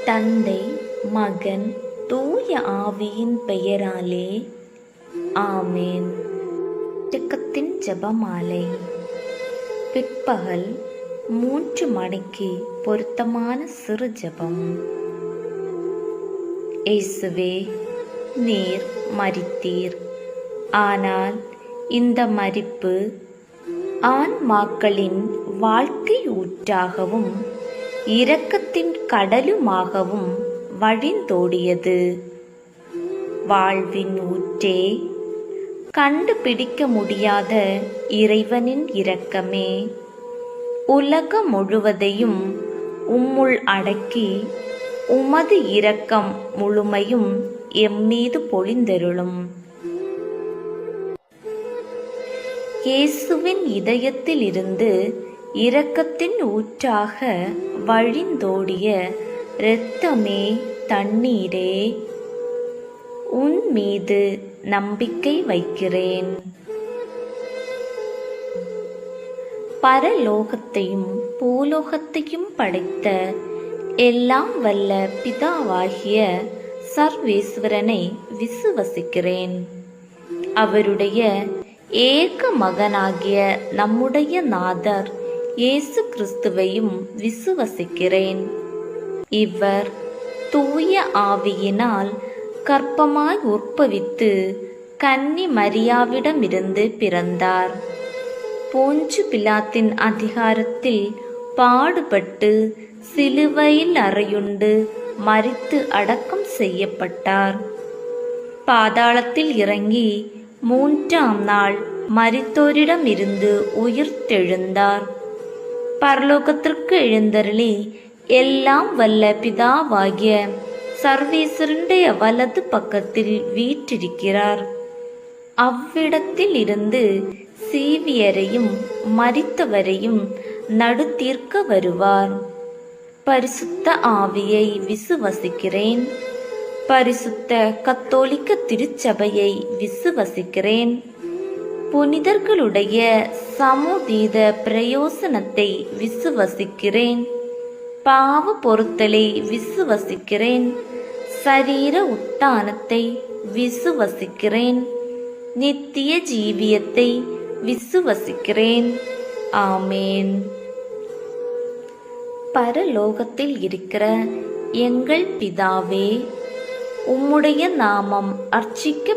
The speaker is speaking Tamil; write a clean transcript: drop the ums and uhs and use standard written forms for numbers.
தந்தை, மகன், தூய ஆவியின் பெயராலே ஆமேன். இரக்கத்தின் ஜெபமாலை. பிற்பகல் 3 மணிக்கு பொருத்தமான சிறு ஜெபம். இயேசுவே, நீர் மரித்தீர். ஆனால் இந்த மரிப்பு ஆன்மாக்களின் வாழ்க்கை ஊற்றாகவும் இரக்கத்தின் கடலுமாகவும் வழிந்தோடியது. வாழ்வின் ஊற்றே, கண்டுபிடிக்க முடியாத இறைவனின் இரக்கமே, உலகம் முழுவதையும் உம்முள் அடக்கி உமது இரக்கம் முழுமையும் எம்மீது பொழிந்தருளும். இயேசுவின் இதயத்தில் இருந்து இரக்கத்தின் ஊற்றாக வழிந்தோடிய இரத்தமே, தண்ணீரே, உன் மீது நம்பிக்கை வைக்கிறேன். பரலோகத்தையும் பூலோகத்தையும் படைத்த எல்லாம் வல்ல பிதாவாகிய சர்வேஸ்வரனை விசுவசிக்கிறேன். அவருடைய ஏக மகனாகிய நம்முடைய நாதர் இயேசு கிறிஸ்துவையும் விசுவசிக்கிறேன். இவர் தூய ஆவியினால் கர்ப்பமாய் உற்பவித்து கன்னி மரியாவிடமிருந்து பிறந்தார். போஞ்சு பிலாத்தின் அதிகாரத்தில் பாடுபட்டு சிலுவையில் அறையுண்டு மரித்து அடக்கம் செய்யப்பட்டார். பாதாளத்தில் இறங்கி 3ஆம் நாள் மரித்தோரிடமிருந்து உயிர்த்தெழுந்தார். பரலோகத்திற்கு எழுந்தருளி எல்லாம் வல்ல பிதாவாகிய சர்வேஸ்வரனுடைய வலது பக்கத்தில் வீற்றிருக்கிறார். அவ்விடத்தில் இருந்து சீவியரையும் மரித்தவரையும் நடுத்தீர்க்க வருவார். பரிசுத்த ஆவியை விசுவசிக்கிறேன். பரிசுத்த கத்தோலிக்க திருச்சபையை விசுவசிக்கிறேன். புனிதர்களுடைய சமூதீத பிரயோசனத்தை விசுவசிக்கிறேன். பாவ பொறுத்தலை விசுவசிக்கிறேன். சரீர உத்தானத்தை விசுவசிக்கிறேன். நித்திய ஜீவியத்தை விசுவசிக்கிறேன். ஆமேன். பரலோகத்தில் இருக்கிற எங்கள் பிதாவே, உம்முடைய நாமம் அர்ச்சிக்க